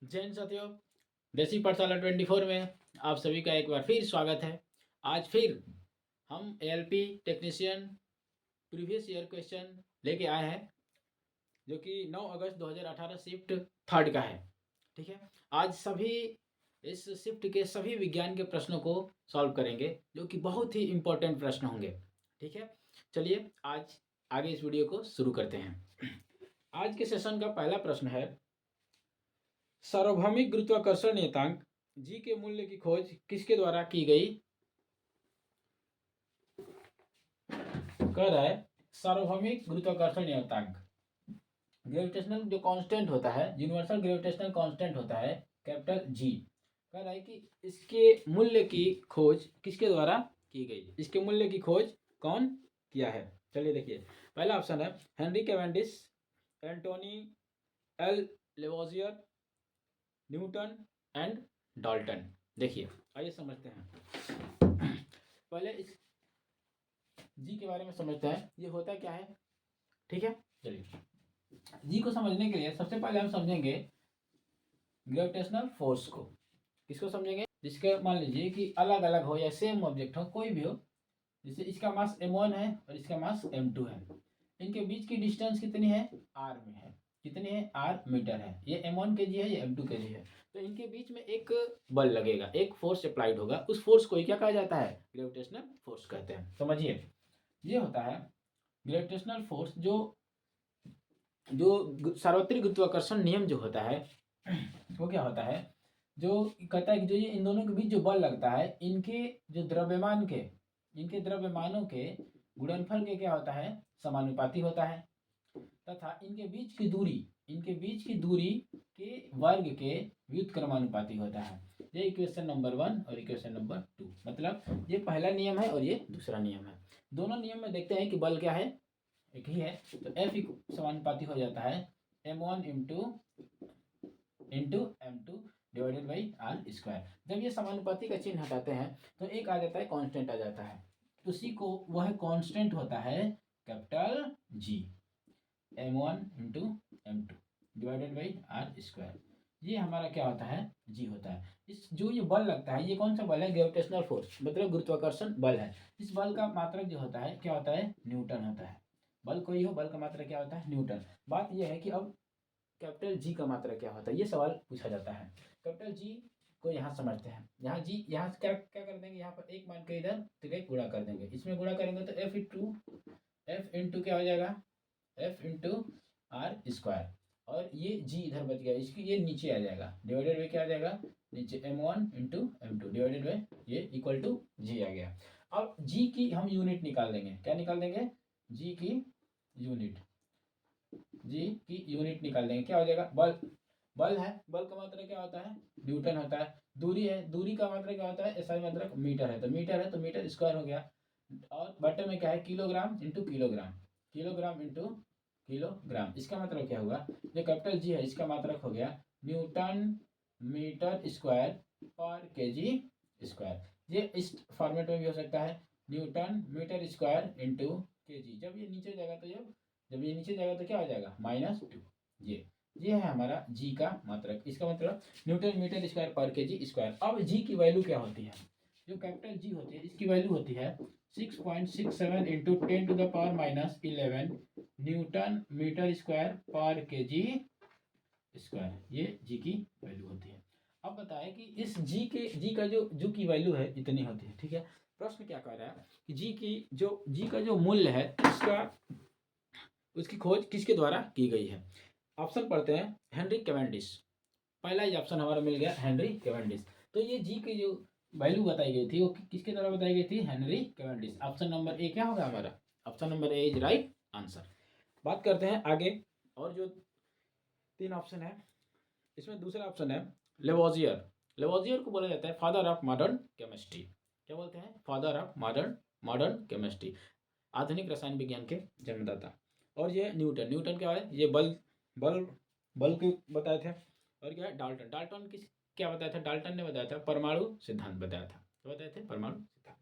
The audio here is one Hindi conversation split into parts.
जैन साथियों, देसी पाठशाला 24 में आप सभी का एक बार फिर स्वागत है। आज फिर हम ALP technician previous year question लेके आए हैं, जो कि 9 अगस्त 2018 शिफ्ट थर्ड का है। ठीक है, आज सभी इस शिफ्ट के सभी विज्ञान के प्रश्नों को सॉल्व करेंगे, जो कि बहुत ही इंपॉर्टेंट प्रश्न होंगे। ठीक है, चलिए आज आगे इस वीडियो को शुरू करते हैं। आज के सेशन का पहला प्रश्न है, सार्वभौमिक गुरुत्वाकर्षण नियतांक जी के मूल्य की खोज किसके द्वारा की गई? कह रहा है सार्वभौमिक गुरुत्वाकर्षण नियतांक, ग्रेविटेशनल जो कांस्टेंट होता है, यूनिवर्सल ग्रेविटेशनल कांस्टेंट होता है कैपिटल जी। कह रहा है कि इसके मूल्य की खोज किसके द्वारा की गई? इसके मूल्य की खोज कौन किया है? चलिए देखिए, पहला ऑप्शन है Henry Cavendish, Antoine L Lavoisier, Newton and Dalton. देखिए, आइए समझते हैं। पहले इस जी के बारे में समझते हैं, ये होता क्या है। ठीक है, चलिए जी को समझने के लिए सबसे पहले हम समझेंगे ग्रेविटेशनल फोर्स को। किसको समझेंगे? जिसके मान लीजिए कि अलग अलग हो या सेम ऑब्जेक्ट हो, कोई भी हो, जैसे इसका मास m1 है और इसका मास m2 है। इनके बीच की डिस्टेंस कितनी है? r में है। कितनी है? r मीटर है। ये m1 kg है, ये m2 kg है। तो इनके बीच में एक बल लगेगा, एक फोर्स अप्लाइड होगा। उस फोर्स को क्या कहा जाता है? ग्रेविटेशनल फोर्स कहते हैं। समझिए, ये होता है ग्रेविटेशनल फोर्स। जो जो सार्वत्रिक गुरुत्वाकर्षण नियम जो होता है, वो क्या होता है? जो कहता है कि जो ये इन दोनों के बीच जो बल लगता है, इनके जो द्रव्यमान के, इनके द्रव्यमानों के गुणनफल के क्या होता है? समानुपाती होता है। तथा इनके बीच की दूरी, इनके बीच की दूरी के वर्ग के व्युत्क्रमानुपाती होता है। ये इक्वेशन नंबर 1 और इक्वेशन नंबर 2, मतलब ये पहला नियम है और ये दूसरा नियम है। दोनों नियम में देखते हैं कि बल क्या है? एक ही है। तो F समानुपाती हो जाता है m1 into m2 divided by R square. जब ये समानुपाती का चिन्ह हटाते हैं तो एक आ जाता है कांस्टेंट आ जाता है। उसी को वह कांस्टेंट होता है capital G, m1 into m2 divided by R square. ये हमारा क्या होता है? जी होता है। इस जो ये बल लगता है, ये कौन सा बल है? ग्रेविटेशनल फोर्स, मतलब गुरुत्वाकर्षण बल है। इस बल का मात्रक जो होता है क्या होता है? न्यूटन होता है। बल कोई हो, बल का मात्रक क्या होता है? न्यूटन। बात यह है कि अब कैपिटल जी का मात्रक क्या होता है, ये सवाल पूछा जाता है। कैपिटल जी को यहाँ समझते हैं। यहाँ जी, यहाँ क्या क्या कर देंगे? यहाँ पर एक मान के इधर तो गुणा कर देंगे। इसमें गुणा करेंगे तो एफ इंटू क्या हो जाएगा? F into R square. और ये जी इधर बच गया, इसकी ये नीचे आ जाएगा, डिवाइडेड बाई क्या आ जाएगा? नीचे m1 into m2 divided by ये इक्वल टू जी आ गया। अब जी की हम यूनिट निकाल देंगे। क्या निकाल देंगे? जी की यूनिट, जी की यूनिट निकाल देंगे। क्या हो जाएगा? बल, बल है, बल का मात्रक क्या होता है? न्यूटन होता है। दूरी है, दूरी का मात्रक क्या होता है? एसआई मात्रक मीटर है, तो मीटर है तो मीटर स्क्वायर हो गया। और बटे में क्या है? Kilogram into kilogram, kilogram into kilogram. इसका मतलब क्या हुआ? जो कैपिटल जी है, इसका मात्रक हो गया न्यूटन मीटर स्क्वायर पर केजी स्क्वायर। ये इस फॉर्मेट में भी हो सकता है, newton metre square into KG. जब ये नीचे जाएगा तो जब ये नीचे जाएगा तो क्या हो जाएगा? -2। ये है हमारा जी का मात्रक। इसका मतलब न्यूटन मीटर स्क्वायर पर केजी स्क्वायर। अब जी की वैल्यू क्या होती है? जो कैपिटल जी होती है, इसकी वैल्यू होती है 6.67 इंटू 10⁻11 न्यूटन मीटर स्क्वायर पर केजी स्क्वायर। ये जी की वैल्यू होती है। अब बताएं कि इस जी का जो की वैल्यू है इतनी होती है। ठीक है, प्रश्न क्या कह रहा है कि जी का जो मूल्य है, उसकी खोज किसके द्वारा की गई है? ऑप्शन पढ़ते हैं, हेनरी कैवेंडिश। पहला ही ऑप्शन हमारा मिल गया, हेनरी कैवेंडिश। तो ये जी की जो वैल्यू बताई गई थी वो किसके द्वारा बताई गई थी? Henry Cavendish. Option number A क्या होगा हमारा? Option number A is right answer. बात करते हैं आगे। और जो 3 ऑप्शन है, इसमें दूसरा ऑप्शन है लेवोजियर। लेवोजियर को बोला जाता है फादर ऑफ मॉडर्न केमिस्ट्री। क्या बोलते हैं? फादर ऑफ मॉडर्न केमिस्ट्री, आधुनिक रसायन विज्ञान के जन्मदाता। और ये न्यूटन, न्यूटन क्या है? ये बल बल के बताए थे। और क्या है? डाल्टन, डाल्टन किस क्या बताया था? डाल्टन ने बताया था परमाणु सिद्धांत बताया था। तो बताए थे परमाणु सिद्धांत।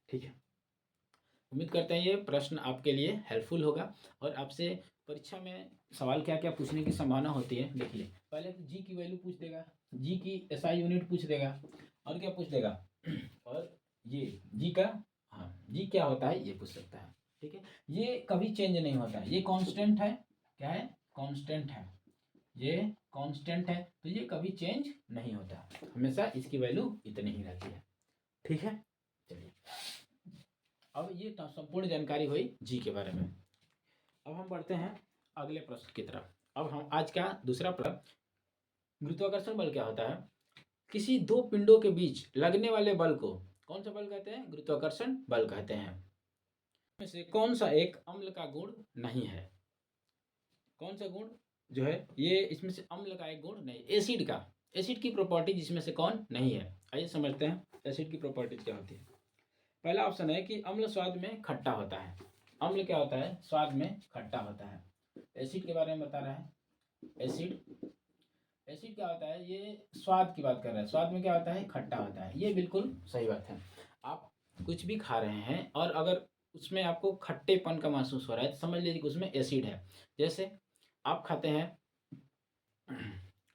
ठीक है, उम्मीद करते हैं ये प्रश्न आपके लिए हेल्पफुल होगा। और आपसे परीक्षा में सवाल क्या क्या पूछने की संभावना होती है देखिए। पहले तो जी की वैल्यू पूछ देगा, जी की एसआई यूनिट पूछ देगा, और क्या पूछ देगा और ये जी का, हाँ जी क्या होता है ये पूछ सकता है। ठीक है, ये कभी चेंज नहीं होता है, ये कांस्टेंट है, क्या है, कांस्टेंट है, ये कांस्टेंट है, तो ये कभी चेंज नहीं होता, हमेशा इसकी वैल्यू इतनी ही रहती है। ठीक है, चलिए अब ये संपूर्ण जानकारी हुई जी के बारे में। अब हम बढ़ते हैं अगले प्रश्न की तरफ। अब हम आज का दूसरा प्रश्न, गुरुत्वाकर्षण बल क्या होता है। किसी दो पिंडों के बीच लगने वाले बल को कौन सा बल कहते हैं, गुरुत्वाकर्षण बल कहते हैं। में से कौन सा एक अम्ल का गुण नहीं है, कौन सा गुण जो है ये इसमें से अम्ल का एक गुण नहीं, एसिड का, एसिड की प्रॉपर्टी जिसमें से कौन नहीं है। आइए समझते हैं एसिड की प्रॉपर्टीज क्या होती है। पहला ऑप्शन है कि अम्ल स्वाद में खट्टा होता है, अम्ल क्या होता है, स्वाद में खट्टा होता है। एसिड के बारे में बता रहा है, एसिड, एसिड क्या होता है, ये स्वाद की बात कर रहा है, स्वाद में क्या होता है, खट्टा होता है। ये बिल्कुल सही बात है। आप कुछ भी खा रहे हैं और अगर उसमें आपको खट्टेपन का महसूस हो रहा है तो समझ लीजिए कि उसमें एसिड है। जैसे आप खाते हैं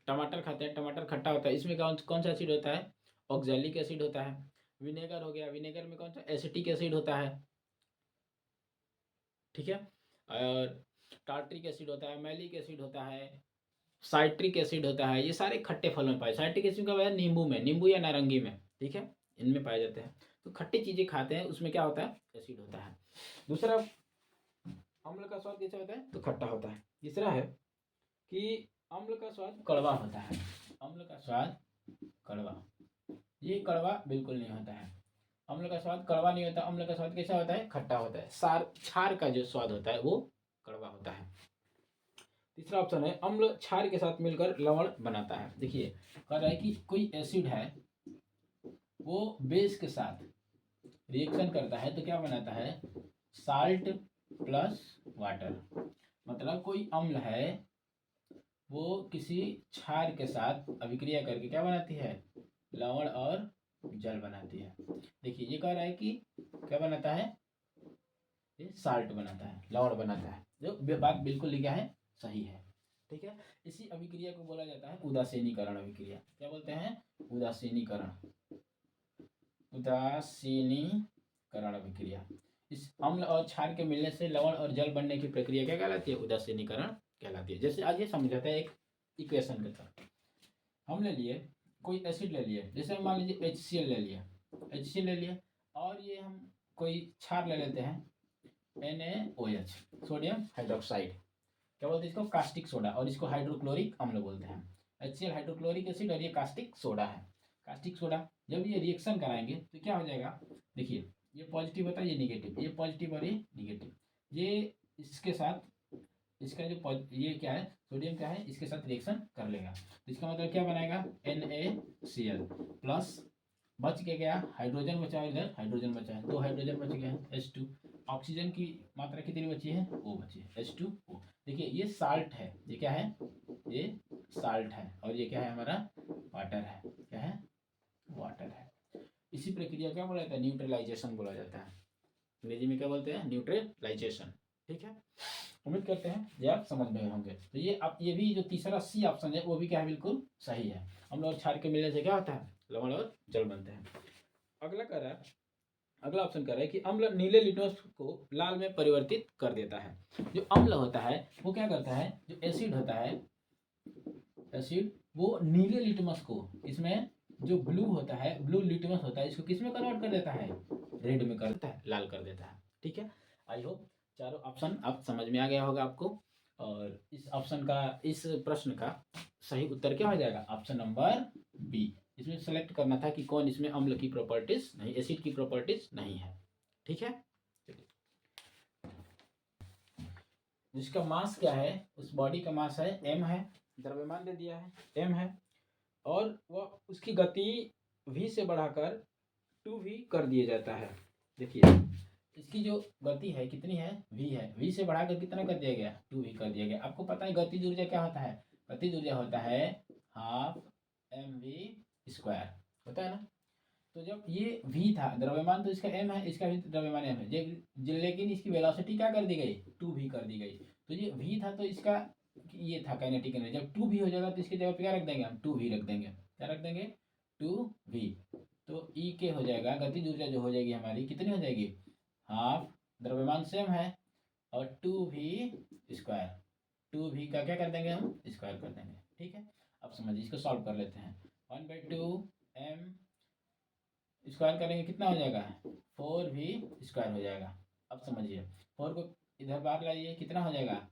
टमाटर खाते हैं, टमाटर खट्टा होता है, इसमें कौन कौन सा एसिड होता है, ऑक्जेलिक एसिड होता है। विनेगर हो गया, विनेगर में कौन सा, एसिटिक एसिड होता है। ठीक है, और टार्ट्रिक एसिड होता है, मैलिक एसिड होता है, साइट्रिक एसिड होता है। ये सारे खट्टे फल में पाए, साइट्रिक एसिड का होता है नींबू में, नींबू या नारंगी में, ठीक है, इनमें पाए जाते हैं। तो खट्टी चीजें खाते हैं उसमें क्या होता है, एसिड होता है। दूसरा, अम्ल का स्वाद कैसे होता है, तो खट्टा होता है। तीसरा है कि अम्ल का स्वाद कड़वा होता है, अम्ल का स्वाद कड़वा, ये कड़वा बिल्कुल नहीं होता है, अम्ल का स्वाद कड़वा नहीं होता। अम्ल का स्वाद कैसा होता है, खट्टा होता है। सार क्षार का जो स्वाद होता है वो कड़वा होता है। तीसरा ऑप्शन है अम्ल क्षार के साथ मिलकर लवण बनाता है। देखिए कह रहा है कि कोई एसिड है वो बेस के साथ रिएक्शन करता है तो क्या बनाता है, साल्ट प्लस वाटर। मतलब कोई अम्ल है वो किसी क्षार के साथ अभिक्रिया करके क्या बनाती है, लवण और जल बनाती है। देखिए ये कह रहा है कि क्या बनाता है, ये साल्ट बनाता है, लवण बनाता है, जो बात बिल्कुल लिखा है सही है। ठीक है, इसी अभिक्रिया को बोला जाता है उदासीनीकरण अभिक्रिया। क्या बोलते हैं, उदासीनीकरण, उदासीनीकरण अभिक्रिया। इस अम्ल और क्षार के मिलने से लवण और जल बनने की प्रक्रिया क्या कहलाती है, उदासीनीकरण कहलाती है। जैसे आज ये समझाते हैं एक इक्वेशन के साथ, हम ले लिए कोई एसिड ले लिए, जैसे मान लीजिए HCl ले लिया, HCl ले लिया, और ये हम कोई क्षार ले लेते हैं NaOH, सोडियम हाइड्रोक्साइड, क्या बोलते हैं इसको, कास्टिक सोडा, और इसको हाइड्रोक्लोरिक अम्ल बोलते हैं। HCl हाइड्रोक्लोरिक एसिड और ये कास्टिक सोडा है। कास्टिक सोडा जब ये रिएक्शन कराएंगे तो क्या हो जाएगा, देखिए ये पॉजिटिव होता है, ये निगेटिव, ये पॉजिटिव और ये निगेटिव, ये इसके साथ इसका जो ये क्या है, सोडियम क्या है, इसके साथ रिएक्शन कर लेगा। तो इसका मतलब क्या बनाएगा, NaCl प्लस, बच के गया हाइड्रोजन बचा, इधर हाइड्रोजन बचा है, दो हाइड्रोजन बच गया है, H2। ऑक्सीजन की मात्रा कितनी बची है, O बची है, H2O। देखिए ये साल्ट है, ये क्या है, ये साल्ट है, और ये क्या है हमारा, वाटर है, क्या है, वाटर है। इसी प्रक्रिया क्या बोला जाता है, न्यूट्रलाइजेशन बोला जाता है, अंग्रेजी में क्या बोलते हैं, न्यूट्रलाइजेशन। ठीक है, उम्मीद करते हैं ये आप समझ में होंगे। तो ये आप, ये भी जो तीसरा C ऑप्शन है वो भी क्या है, बिल्कुल सही है। अम्ल और क्षार के मिलने से क्या होता है, लवण और जल बनते हैं। अगला कह रहा है, अगला ऑप्शन कह रहा है कि अम्ल नीले लिटमस को लाल में परिवर्तित कर देता है। जो अम्ल होता है वो क्या करता है, जो एसिड होता है, एसिड वो नीले लिटमस को, इसमें जो ब्लू होता है, ब्लू लिटमस होता है, इसको किस में कन्वर्ट कर देता है, रेड में कर देता है, लाल कर देता है। ठीक है, आई होप चारों ऑप्शन आप समझ में आ गया होगा आपको। और इस ऑप्शन का, इस प्रश्न का सही उत्तर क्या हो जाएगा, ऑप्शन नंबर बी। इसमें सेलेक्ट करना था कि कौन इसमें अम्ल की प्रॉपर्टीज नहीं, एसिड की प्रॉपर्टीज नहीं है। ठीक है, जिसका मास क्या है, उस बॉडी का मास है m है, द्रव्यमान दे दिया है m है, और वह उसकी गति v से बढ़ाकर 2v कर दिया जाता है। देखिए इसकी जो गति है कितनी है, v है, v से बढ़ाकर कितना कर दिया गया, 2v कर दिया गया। आपको पता है गतिज ऊर्जा क्या होता है, गतिज ऊर्जा होता है हाफ mv स्क्वायर, होता है ना। तो जब ये v था द्रव्यमान, तो इसका m है, इसका भी द्रव्यमान m है, लेकिन इसकी वेलोसिटी क्या कर दी गई, 2v कर दी गई। तो ये v था तो इसका ये था काइनेटिक एनर्जी। जब 2v हो जाएगा तो इसकी जगह पे क्या रख देंगे हम, 2v रख देंगे। क्या रख देंगे, 2v। तो e के हो जाएगा, गतिज ऊर्जा जो हो जाएगी हमारी कितनी हो जाएगी, हाफ, द्रव्यमान सेम है, और 2v²। 2v का क्या कर देंगे हम, स्क्वायर कर देंगे। ठीक है, अब समझिए, इसको सॉल्व कर लेते हैं। 1/2 m स्क्वायर करेंगे कितना हो जाएगा, 4v² हो जाएगा। अब समझिए, 4 को इधर बाहर लाइए, कितना हो जाएगा,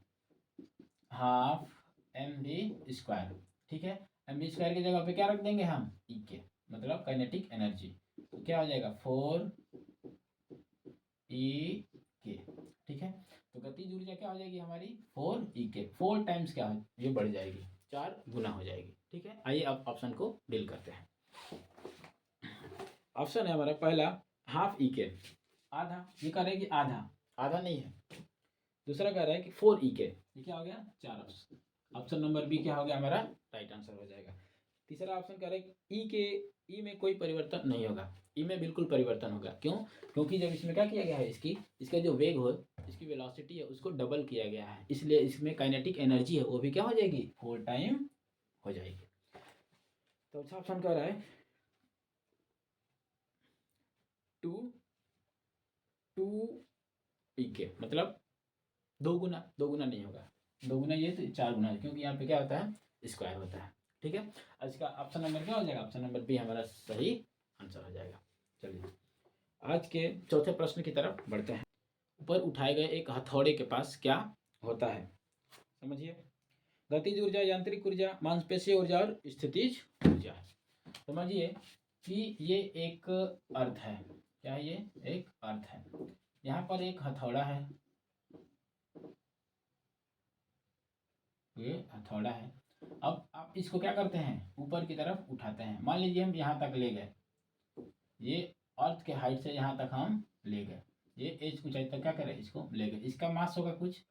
हाफ mv²। ठीक है, mv² की जगह पे क्या रख देंगे हम, e के, मतलब काइनेटिक एनर्जी। तो क्या हो जाएगा, 4e के। ठीक है, तो गतिज ऊर्जा क्या हो जाएगी हमारी, 4e के। 4 टाइम्स क्या हो, ये बढ़ जाएगी, 4 गुना हो जाएगी। ठीक है, आइए अब ऑप्शन को डील करते हैं। ऑप्शन है हमारा पहला हाफ e के, आधा, ये कह रहा है कि आधा, आधा नहीं है। दूसरा कह रहा है कि 4e के, ये क्या हो गया, 4 ऑप्शन नंबर बी क्या हो गया हमारा, राइट आंसर हो जाएगा। तीसरा ऑप्शन कह रहा है कि ई में कोई परिवर्तन नहीं होगा, ई में बिल्कुल परिवर्तन होगा। क्यों, क्योंकि जब इसमें क्या किया गया है, इसका जो वेग हो, इसकी वेलोसिटी है, उसको डबल किया गया है, इसलिए इसमें काइनेटिक एनर्जी है वो भी क्या हो जाएगी, 4 टाइम हो जाएगी। तो अच्छा ऑप्शन कह रहा है 2e के, मतलब 2 गुना, 2 गुना नहीं होगा, 2 गुना ये तो 4 गुना, क्योंकि यहाँ पे क्या होता है, स्क्वायर होता है। ठीक है, इसका ऑप्शन नंबर क्या हो जाएगा, ऑप्शन नंबर बी हमारा सही आंसर हो जाएगा। चलिए आज के चौथे प्रश्न की तरफ बढ़ते हैं। ऊपर उठाए गए एक हथौड़े के पास क्या होता है, समझिए। गतिज ऊर्जा, यांत्रिक ऊर्जा, मांसपेशीय ऊर्जा और स्थितिज ऊर्जा। समझिए कि ये एक अर्थ है, क्या है, ये एक अर्थ है। यहाँ पर एक हथौड़ा है, ये हथौड़ा है। अब आप इसको क्या करते हैं, ऊपर की तरफ उठाते हैं। मान लीजिए हम यहाँ तक ले गए, ये अर्थ के हाइट से यहाँ तक हम ले गए, ये एज ऊंचाई तक क्या करें, इसको ले गए। इसका मास होगा कुछ,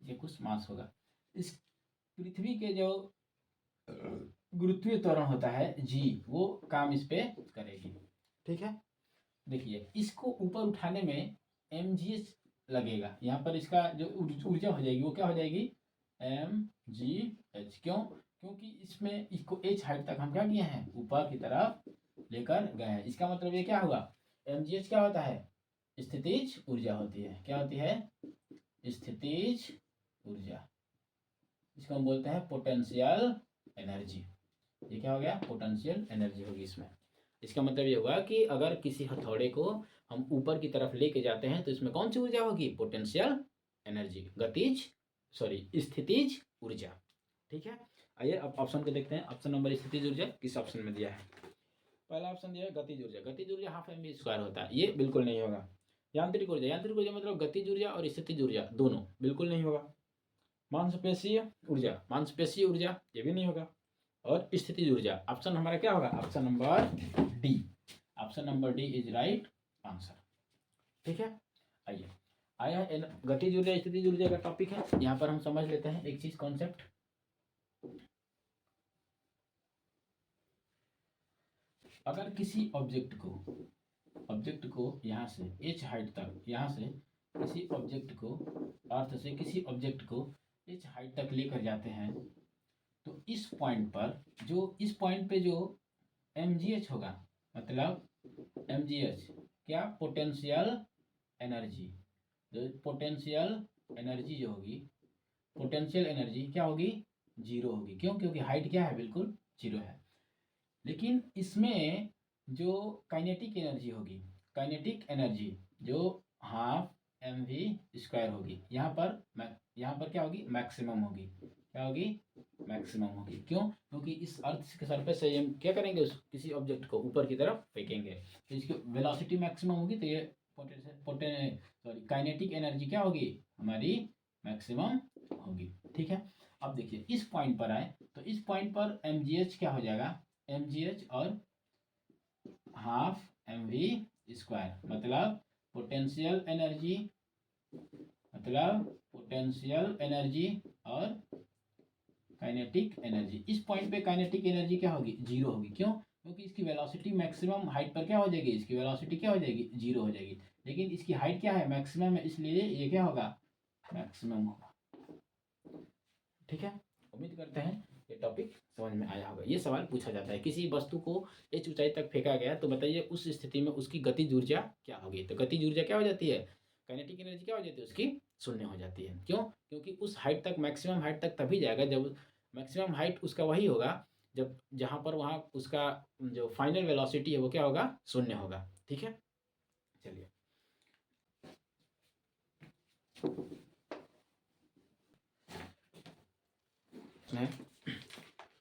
ये कुछ मास होगा। इस पृथ्वी के जो गुरुत्वीय त्वरण होता है जी, वो काम इस पे करेगी। ठीक है, देखिए इसको ऊपर उठाने में mgh लगेगा। यहाँ पर इसका जो ऊर्जा हो जाएगी वो क्या हो जाएगी, mgh। क्यों, क्योंकि इसमें इसको h हाइट तक हम क्या किए हैं, ऊपर की तरफ लेकर गए हैं। इसका मतलब ये क्या हुआ, mgh क्या होता है, स्थितिज ऊर्जा होती है। क्या होती है, स्थितिज ऊर्जा। इसको हम बोलते हैं पोटेंशियल एनर्जी। ये क्या हो गया, पोटेंशियल एनर्जी होगी इसमें। इसका मतलब ये हुआ कि अगर किसी हथौड़े को हम ऊपर की तरफ लेके जाते हैं तो इसमें कौन सी ऊर्जा होगी, पोटेंशियल एनर्जी, स्थितिज ऊर्जा। ठीक है, आइए अब ऑप्शन को देखते हैं। ऑप्शन नंबर स्थितिज ऊर्जा किस ऑप्शन में दिया है, पहला ऑप्शन दिया है गतिज ऊर्जा। गतिज ऊर्जा हाफ mv² होता है, ये बिल्कुल नहीं होगा। यांत्रिक ऊर्जा, यांत्रिक ऊर्जा मतलब गतिज ऊर्जा और स्थितिज ऊर्जा दोनों, बिल्कुल नहीं होगा। मांसपेशीय ऊर्जा, ये भी नहीं होगा। और स्थितिज ऊर्जा, ऑप्शन हमारा क्या होगा, option number D. Option number D is right answer. ठीक है, आइए आया गतिज ऊर्जा स्थितिज ऊर्जा का टॉपिक है। यहाँ पर हम समझ लेते हैं एक चीज, कॉन्सेप्ट। अगर किसी ऑब्जेक्ट को यहाँ से h हाइट तक, यहाँ से किसी ऑब्जेक्ट को, अर्थ से किसी ऑब्जेक्ट को h हाइट तक लेकर जाते हैं, तो इस पॉइंट पे जो mgh होगा, मतलब mgh क्या, पोटेंशियल एनर्जी। जो पोटेंशियल एनर्जी जो होगी, पोटेंशियल एनर्जी क्या होगी, 0 होगी। क्यों, क्योंकि हाइट क्या है, बिल्कुल 0 है। लेकिन इसमें जो काइनेटिक एनर्जी होगी, काइनेटिक एनर्जी जो हाफ mv² होगी, यहाँ पर क्या होगी, मैक्सिमम होगी। क्या होगी, मैक्सिमम होगी। क्यों, क्योंकि इस अर्थ के सरफेस से हम क्या करेंगे, किसी ऑब्जेक्ट को ऊपर की तरफ फेंकेंगे, तो इसकी वेलोसिटी मैक्सिमम होगी, तो ये काइनेटिक एनर्जी क्या होगी, हमारी मैक्सिमम होगी। ठीक है, अब देखिए इस पॉइंट पर आए, तो इस पॉइंट पर mgh क्या हो जाएगा, mgh और हाफ mv², मतलब पोटेंशियल एनर्जी और काइनेटिक एनर्जी। इस पॉइंट पे काइनेटिक एनर्जी क्या होगी, 0 होगी। क्यों, क्योंकि इसकी वेलोसिटी मैक्सिमम हाइट पर क्या हो जाएगी, इसकी वेलोसिटी क्या हो जाएगी, 0 हो जाएगी। लेकिन इसकी हाइट क्या है, मैक्सिमम है, इसलिए ये क्या होगा, मैक्सिमम होगा। ठीक है, उम्मीद करते हैं ये टॉपिक समझ में आया होगा। ये सवाल पूछा जाता है, किसी वस्तु को h ऊंचाई तक फेंका गया तो बताइए उस स्थिति में उसकी गतिज ऊर्जा क्या होगी। तो गतिज ऊर्जा क्या हो जाती है, काइनेटिक एनर्जी क्या हो जाती है उसकी, शून्य हो जाती है। क्यों, क्योंकि उस हाइट तक, मैक्सिमम हाइट तक तभी जाएगा जब, मैक्सिमम हाइट उसका वही होगा जब जहाँ पर वहाँ उसका जो फाइनल वेलोसिटी है वो क्या होगा, शून्य होगा। ठीक है, चलिए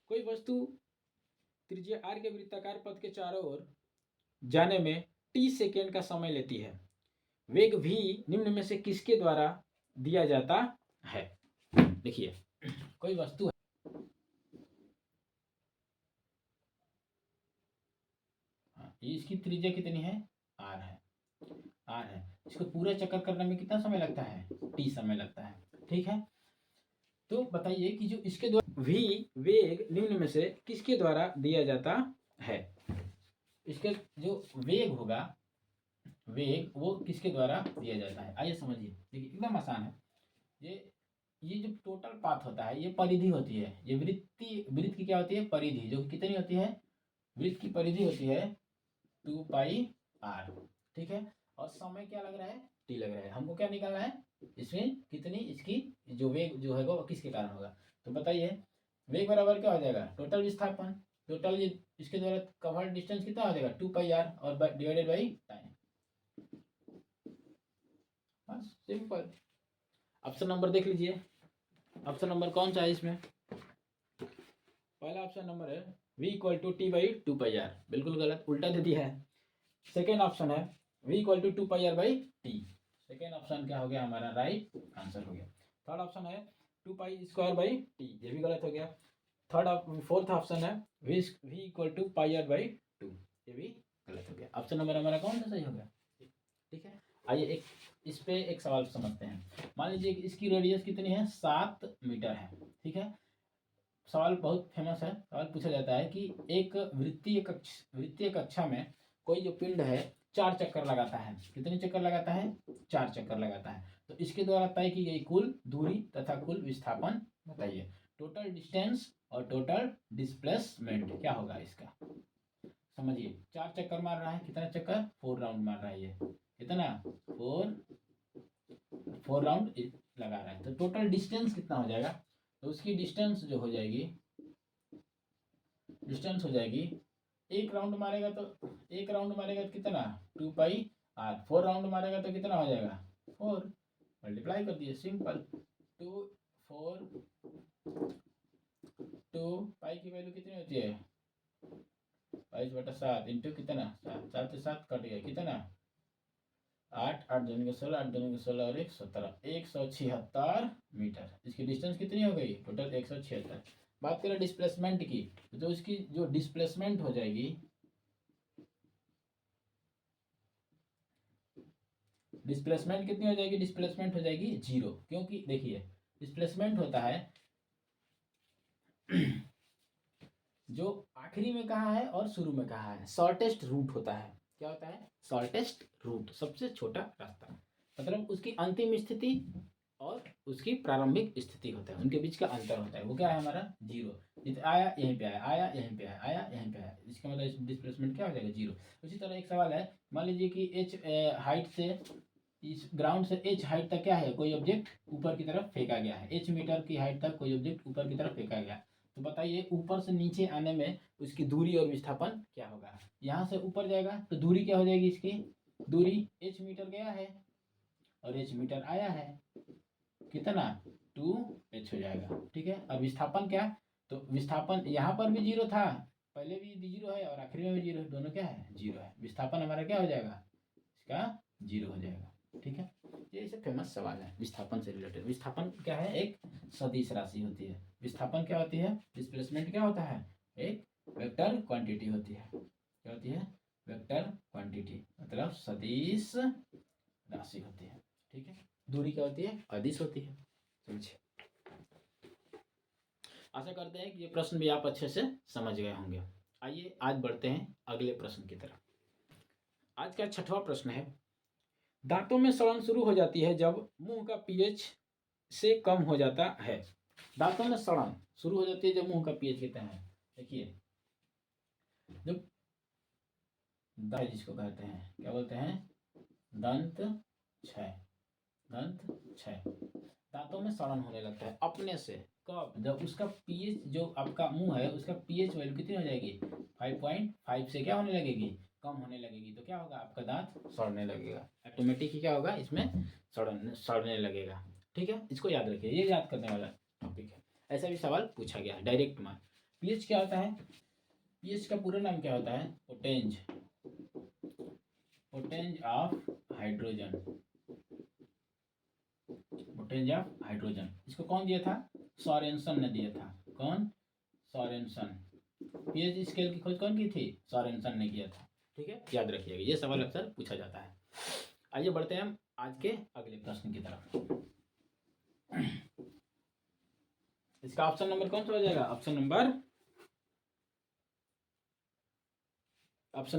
कोई वस्तु त्रिज्या r के वृत्ताकार पथ के चारों ओर जाने में t सेकेंड का समय लेती है। वेग v निम्न में से किसके द्वारा दिया जाता है। देखिए कोई वस्तु है, इसकी त्रिज्या कितनी है, r है, r है। इसको पूरा चक्कर करने में कितना समय लगता है, t समय लगता है। ठीक है, तो बताइए कि जो इसके द्वारा v वेग निम्न में से किसके द्वारा दिया जाता है। इसके जो वेग होगा, वेग वो किसके द्वारा दिया जाता है, आइए समझिए। देखिए एकदम आसान है। ये जो टोटल पाथ होता है, ये परिधि होती है, ये वृत्त की क्या होती है, परिधि, जो कितनी होती है, वृत्त की परिधि होती है 2πr। ठीक है, और समय क्या लग रहा है, t लग रहा है। हमको क्या निकालना है, इसमें कितनी इसकी जो वेग जो है वो किसके कारण होगा। तो बताइए वेग बराबर क्या हो जाएगा, टोटल विस्थापन, टोटल ये इसके द्वारा कवर्ड डिस्टेंस कितना हो जाएगा 2πr और डिवाइडेड बाई टाइम। बस सिंपल। ऑप्शन नंबर देख लीजिए, ऑप्शन नंबर कौन सा है इसमें, पहला ऑप्शन नंबर है v equal to T by 2πr, बिल्कुल गलत, उल्टा दे दिया है। सेकेंड ऑप्शन है v equal to 2πr by T, second option क्या हो गया हमारा, राइट आंसर हो गया। थर्ड ऑप्शन है 2π² बाई टी, ये भी गलत हो गया। फोर्थ ऑप्शन है v equal to πr by 2, ये भी गलत हो गया। ऑप्शन नंबर हमारा कौन सा सही हो गया। ठीक है, आइए एक इस पे एक सवाल समझते हैं। मान लीजिए कि इसकी रेडियस कितनी है, 7 मीटर है। ठीक है, सवाल बहुत फेमस है। सवाल पूछा जाता है कि एक वृत्तीय कक्षा में कोई जो पिंड है 4 चक्कर लगाता है, कितने चक्कर लगाता है, 4 चक्कर लगाता है। तो इसके द्वारा तय की गई कुल दूरी तथा कुल विस्थापन बताइए। टोटल डिस्टेंस और टोटल डिस्प्लेसमेंट क्या होगा इसका, समझिए। 4 चक्कर मार रहा है, कितना चक्कर, 4 राउंड मार रहा है, ये कितना 4 राउंड लगा रहा है। तो टोटल डिस्टेंस कितना हो जाएगा, तो उसकी डिस्टेंस जो हो जाएगी, डिस्टेंस हो जाएगी, एक राउंड मारेगा तो कितना 2πr, 4 राउंड मारेगा तो कितना हो जाएगा 4, मल्टीप्लाई कर दिए, सिंपल। 2 पाई की वैल्यू कितनी होती है, 22/7 इंटू कितना 7, 7 से 7 कट गया, कितना 8, 8 दूनी के 16, 8 दूनी के 16 और 1 17, 176 मीटर। इसकी डिस्टेंस कितनी हो गई, टोटल 176। बात करें डिस्प्लेसमेंट की, तो इसकी जो डिस्प्लेसमेंट हो जाएगी, डिस्प्लेसमेंट कितनी हो जाएगी, डिस्प्लेसमेंट हो जाएगी 0। क्योंकि देखिए डिस्प्लेसमेंट होता है जो आखिरी में कहा है और शुरू में कहा है, शॉर्टेस्ट रूट होता है। क्या होता है, शॉर्टेस्ट रूट, सबसे छोटा रास्ता, मतलब उसकी अंतिम स्थिति और उसकी प्रारंभिक स्थिति होता है, उनके बीच का अंतर होता है, वो क्या है हमारा 0। आया यहीं पे आया, आया यहीं पे आया, आया यहीं पे आया, इसका मतलब डिस्प्लेसमेंट क्या हो जाएगा 0। उसी तरह एक सवाल है, मान लीजिए कि h हाइट से, इस ग्राउंड से h हाइट तक क्या है, कोई ऑब्जेक्ट ऊपर की तरफ फेंका गया है, h मीटर की हाइट तक कोई ऑब्जेक्ट ऊपर की तरफ फेंका गया। तो बताइए ऊपर से नीचे आने में उसकी दूरी और विस्थापन क्या होगा। यहाँ से ऊपर जाएगा तो दूरी क्या हो जाएगी, इसकी दूरी h मीटर गया है और h मीटर आया है, कितना 2h हो जाएगा। ठीक है, अब विस्थापन क्या, तो विस्थापन यहाँ पर भी 0 था, पहले भी 0 है और आखिरी में भी 0 है, दोनों क्या है 0 है। विस्थापन हमारा क्या हो जाएगा, इसका 0 हो जाएगा। ठीक है, ये इसे फेमस सवाल है विस्थापन से रिलेटेड। विस्थापन क्या है, एक सदिश राशि होती है। विस्थापन क्या होती है, डिस्प्लेसमेंट क्या होता है, एक वेक्टर क्वांटिटी होती है। क्या होती है, वेक्टर क्वांटिटी, मतलब सदिश राशि होती है। ठीक है, दूरी क्या होती है, अदिश होती है। समझिए, आशा करते हैं कि ये प्रश्न भी आप अच्छे से समझ गए होंगे। आइए आज बढ़ते हैं अगले प्रश्न की तरफ। आज का 6वां प्रश्न है, दांतों में सड़न शुरू हो जाती है जब मुंह का पीएच से कम हो जाता है। दांतों में सड़न शुरू हो जाती है जब मुंह का पीएच कितना है। देखिए, जब दांत जिसको कहते हैं क्या बोलते हैं, दंत क्षय, दंत क्षय। दांतों में सड़न होने लगता है अपने से, कब? जब उसका पीएच, जो आपका मुंह है उसका पीएच वैल्यू कितनी हो जाएगी, 5.5 से क्या होने लगेगी, कम होने लगेगी। तो क्या होगा, आपका दांत सड़ने लगेगा। ऑटोमेटिक ही क्या होगा, इसमें सड़ने लगेगा। ठीक है, इसको याद रखिए, ये याद करने वाला टॉपिक है। ऐसा भी सवाल पूछा गया है, डायरेक्ट मार्क। पीएच क्या होता है, पीएच का पूरा नाम क्या होता है, पोटेंज, पोटेंज ऑफ हाइड्रोजन, पोटेंज ऑफ हाइड्रोजन। इसको कौन दिया था, सोरेनसन ने दिया था। कौन, सोरेनसन। पीएच स्केल की खोज कौन की थी, सोरेनसन ने किया था। ठीक है, याद रखिएगा, ये सवाल अक्सर पूछा जाता है। आइए बढ़ते हैं हम आज के अगले प्रश्न की तरफ। इसका ऑप्शन नंबर कौन सा हो जाएगा, ऑप्शन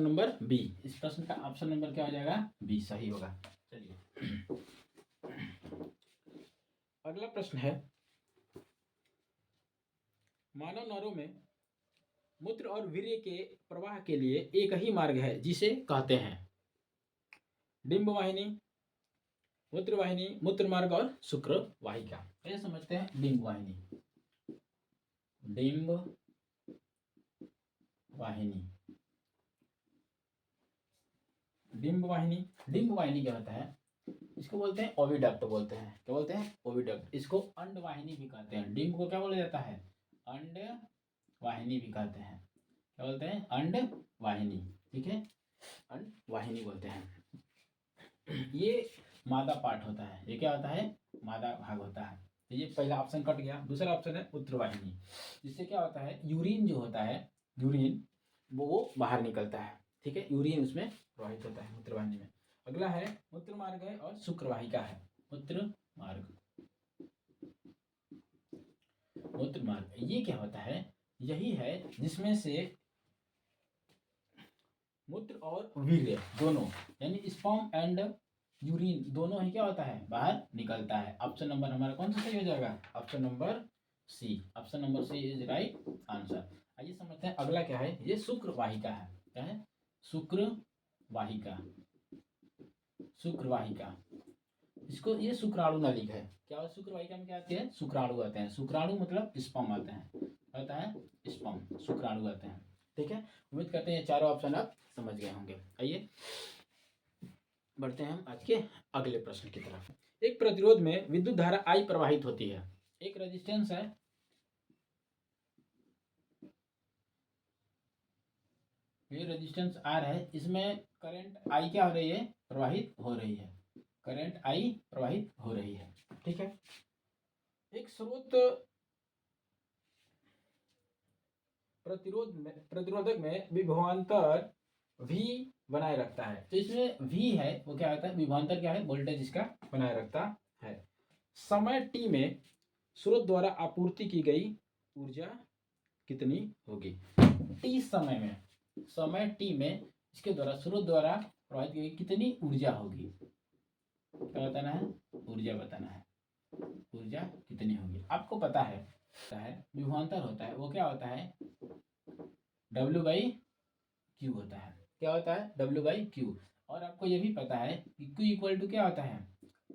नंबर बी। इस प्रश्न का ऑप्शन नंबर क्या हो जाएगा, बी सही होगा। चलिए अगला प्रश्न है, मानव नरों में मूत्र और वीर्य के प्रवाह के लिए एक ही मार्ग है जिसे कहते हैं डिंब वाहिनी, मूत्र वाहिनी, मूत्र मार्ग और शुक्र वाहिका। ये समझते हैं डिंब वाहिनी, डिंब वाहिनी, डिंब वाहिनी। डिंब वाहिनी क्या होता है, इसको बोलते हैं ओविडक्ट बोलते हैं। क्या बोलते हैं, ओविडक्ट। इसको अंड वाहिनी भी कहते हैं। डिंब को क्या बोला जाता है, अंड वाहिनी भी कहते हैं। क्या बोलते हैं, अंड वाहिनी। ठीक है, अंड वाहिनी बोलते हैं। ये मादा पार्ट होता है, ये क्या होता है, मादा भाग होता है। तो ये पहला ऑप्शन कट गया। दूसरा ऑप्शन है मूत्रवाहिनी, जिससे क्या होता है, यूरिन जो होता है, यूरिन वो बाहर निकलता है। ठीक है, यूरिन उसमें प्रवाहित होता है मूत्रवाहिनी में। अगला है मूत्र मार्ग है और शुक्रवाहिका है। मूत्र मार्ग, मूत्र मार्ग ये क्या होता है, यही है जिसमें से मूत्र और वीर्य दोनों, यानी स्पर्म एंड यूरिन दोनों ही क्या होता है, बाहर निकलता है। ऑप्शन नंबर हमारा कौन सा सही हो जाएगा, option number C. Option number C is right answer. आइए समझते हैं अगला क्या है, ये शुक्र वाहिका है। क्या है, शुक्र वाहिका, शुक्र वाहिका। इसको, ये शुक्राणु नलिक है। क्या शुक्र वाहिका में क्या आते हैं, शुक्राणु आते हैं। शुक्राणु मतलब स्पर्म आते हैं, होता है स्पर्म, शुक्राणु आते हैं। ठीक है, उम्मीद करते हैं ये चारों ऑप्शन आप समझ गए होंगे। आइए बढ़ते हैं हम आज के अगले प्रश्न की तरफ। एक प्रतिरोध में विद्युत धारा I प्रवाहित होती है। एक रेजिस्टेंस है, ये रेजिस्टेंस R है, इसमें करंट I क्या हो रही है, प्रवाहित हो रही है। करंट I प्रवाहित हो रही है। ठीक है, एक स्रोत प्रतिरोधक में विभवांतर V बनाए रखता है। तो इसमें V है, वो क्या होता है, विभवांतर क्या है, वोल्टेज इसका बनाए रखता है। समय t में स्रोत द्वारा आपूर्ति की गई ऊर्जा कितनी होगी। t समय में, समय t में इसके द्वारा, स्रोत द्वारा प्रवाहित की गई कितनी ऊर्जा होगी, क्या बताना है, ऊर्जा बताना है। ऊर्जा कितनी होगी, आपको पता है विभवांतर होता है, वो क्या होता है, W/Q होता है। क्या होता है, W/Q। और आपको ये भी पता है कि Q इक्वल टू क्या होता है,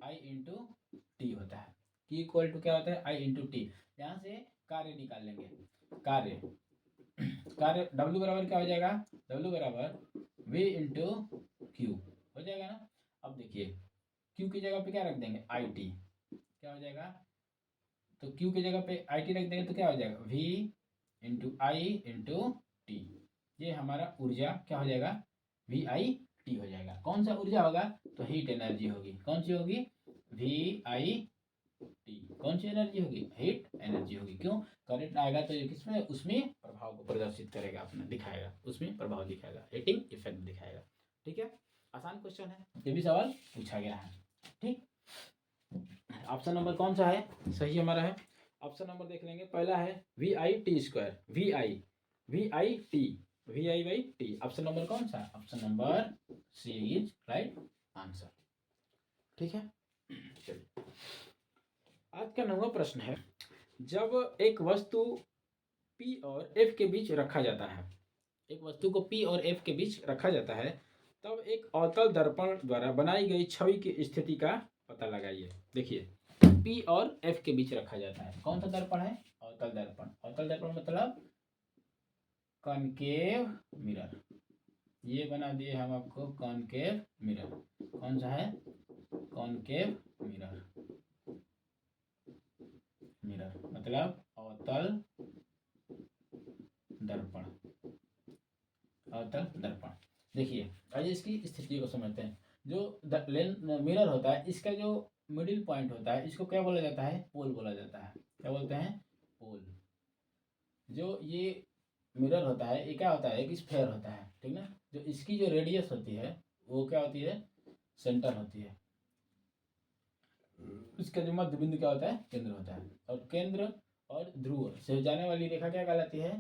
I इंटू टी होता है। Q इक्वल टू क्या होता है, I इंटू टी। यहाँ से कार्य निकाल लेंगे, कार्य W बराबर क्या हो जाएगा, W बराबर V इंटू क्यू हो जाएगा ना। अब देखिए, Q की जगह पे क्या रख देंगे, IT। क्या हो जाएगा, तो Q की जगह पे IT रख देंगे तो क्या हो जाएगा, V into I into T. ये हमारा ऊर्जा क्या हो जाएगा, VIT हो जाएगा। कौन सा ऊर्जा होगा, तो हीट एनर्जी होगी। कौन सी होगी, VIT। कौन सी एनर्जी होगी, हीट एनर्जी होगी। क्यों, करंट आएगा तो ये किसमें, उसमें प्रभाव को प्रदर्शित करेगा, अपना दिखाएगा, उसमें प्रभाव दिखाएगा, हीटिंग इफेक्ट दिखाएगा। ठीक है, आसान क्वेश्चन है, ये भी सवाल पूछा गया है। ठीक, ऑप्शन नंबर कौन सा है, सही हमारा है। ऑप्शन नंबर देख लेंगे, पहला है VIT square, VIT VI/T। Option number कौन सा? Option number C is right answer. ठीक है, चलिए आज का 9वां प्रश्न है, जब एक वस्तु P और F के बीच रखा जाता है, एक वस्तु को P और F के बीच रखा जाता है, तब एक अवतल दर्पण द्वारा बनाई गई छवि की स्थिति का पता लगाइए। देखिए P और F के बीच रखा जाता है, कौन सा दर्पण है? अवतल दर्पण। अवतल दर्पण मतलब कॉनकेव मिरर। ये बना दिए हम आपको कॉनकेव मिरर। कौन सा है? Concave mirror. मिरर मतलब अवतल दर्पण। अवतल दर्पण। देखिए आइए इसकी स्थिति को समझते हैं। जो मिरर होता है, इसका जो मिडिल पॉइंट होता है, इसको क्या बोला जाता है? पोल बोला जाता है। क्या बोलते हैं? पोल। जो ये मिरर होता है, ये क्या होता है? एक स्फेयर होता है, ठीक ना। जो इसकी जो रेडियस होती है वो क्या होती है? सेंटर होती है। इसका जो मध्य बिंदु क्या होता है? केंद्र होता है। और केंद्र और ध्रुव से जाने वाली रेखा क्या कहलाती है?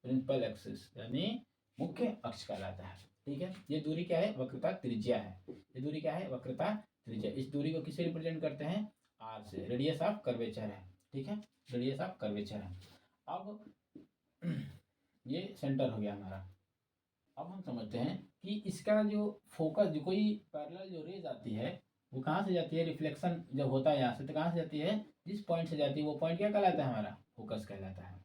प्रिंसिपल एक्सिस यानी मुख्य अक्ष कहलाता है। ठीक है, ये दूरी क्या है? वक्रता त्रिज्या है। ये दूरी क्या है? वक्रता त्रिज्या। इस दूरी को किससे रिप्रेजेंट करते हैं? आर से। रेडियस ऑफ कर्वेचर है। ठीक है, रेडियस ऑफ कर्वेचर है। अब ये सेंटर हो गया हमारा। अब हम समझते हैं कि इसका जो फोकस, जो कोई पैरेलल जो रेज आती है वो कहाँ से जाती है? रिफ्लेक्शन जब होता है यहाँ से, तो कहाँ से जाती है? जिस पॉइंट से जाती है वो पॉइंट क्या कहलाता है? हमारा फोकस कहलाता है।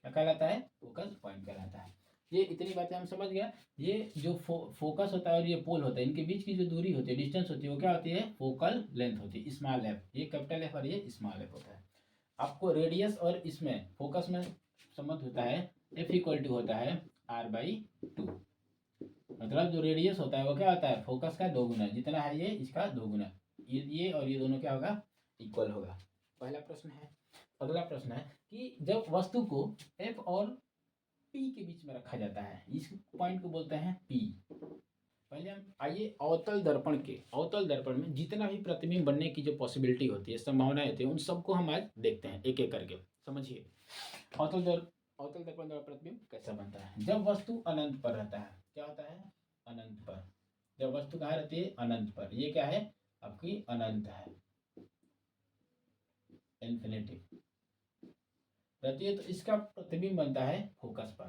क्या कहलाता है? फोकस पॉइंट कहलाता है। ये इतनी बातें हम समझ गया। ये जो फोकस होता है और ये पोल होता है, इनके बीच की जो दूरी होती है, डिस्टेंस होती है, वो क्या होती है? फोकल लेंथ होती है, स्मॉल एफ। ये कैपिटल एफ और ये स्मॉल एफ होता है। आपको रेडियस और इसमें फोकस में संबंध होता है, एफ इक्वल टू होता है R/2। मतलब जो रेडियस होता है वो क्या होता है? फोकस का 2 गुना, जितना है ये इसका 2 गुना। ये और ये दोनों क्या होगा? इक्वल होगा। पहला प्रश्न है। अगला प्रश्न है कि जब वस्तु को F और P के बीच में रखा जाता है, इस पॉइंट को बोलते हैं P। पहले हम आइए अवतल दर्पण में जितना भी प्रतिबिंब बनने की जो पॉसिबिलिटी होती है, संभावनाएं होती है, उन सबको हम आज देखते हैं एक एक करके। समझिए अवतल दर्पण द्वारा प्रतिबिंब कैसा बनता है। जब वस्तु अनंत पर रहता है, क्या होता है? अनंत पर। जब वस्तु कहाँ रहती है? अनंत पर। ये क्या है? आपकी अनंत है, इन्फिनिटी रहती है, तो इसका प्रतिबिंब बनता है फोकस पर।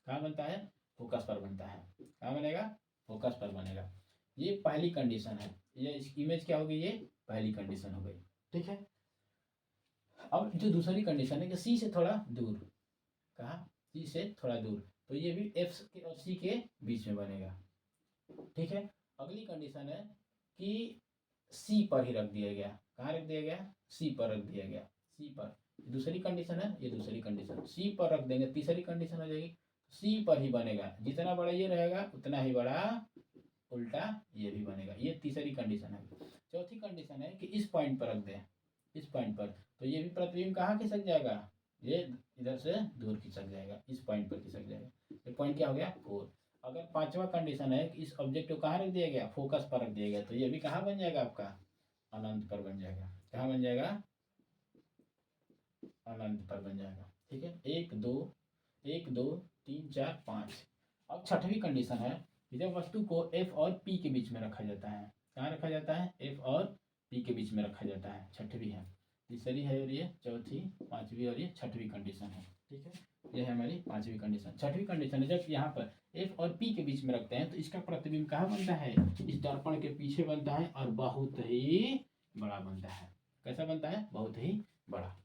कहाँ बनता है? फोकस पर बनता है। कहाँ बनेगा? फोकस पर बनेगा। ये पहली कंडीशन है। ये इस इमेज क्या हो गई? ये पहली कंडीशन हो गई। ठीक है, अब जो दूसरी कंडीशन है कि सी से थोड़ा दूर, कहा? सी से थोड़ा दूर, तो ये भी एफ के और सी के बीच में बनेगा। ठीक है, अगली कंडीशन है कि सी पर ही रख दिया गया। कहाँ रख दिया गया? सी पर रख दिया गया। सी पर। दूसरी कंडीशन है, ये दूसरी कंडीशन। सी पर रख देंगे, तीसरी कंडीशन हो जाएगी सी पर ही बनेगा। जितना बड़ा ये रहेगा उतना ही बड़ा उल्टा ये भी बनेगा। ये तीसरी कंडीशन है। चौथी कंडीशन है कि इस पॉइंट पर रख दें, इस पॉइंट पर, तो ये भी प्रतिबिंब कहाँ खिसक जाएगा? ये इधर से दूर खिसक जाएगा, इस पॉइंट पर खिसक जाएगा। ये पॉइंट क्या हो गया? 4। अगर पांचवा कंडीशन है कि इस ऑब्जेक्ट को कहाँ रख दिया गया? फोकस पर रख दिया गया, तो ये भी कहाँ बन जाएगा? आपका अनंत पर बन जाएगा। कहाँ बन जाएगा? अनंत पर बन जाएगा। ठीक है, 1 2 1 2 3 4 5। अब छठवीं कंडीशन है कि जब वस्तु को F और P के बीच में रखा जाता है। कहाँ रखा जाता है? F और P के बीच में रखा जाता है। छठवीं है, तीसरी है और ये चौथी, पांचवी और ये छठवीं कंडीशन है। ठीक है, ये है हमारी पांचवी कंडीशन। छठवीं कंडीशन है जब यहाँ पर F और P के बीच में रखते हैं तो इसका प्रतिबिंब कहाँ बनता है? इस दर्पण के पीछे बनता है और बहुत ही बड़ा बनता है। कैसा बनता है? बहुत ही बड़ा।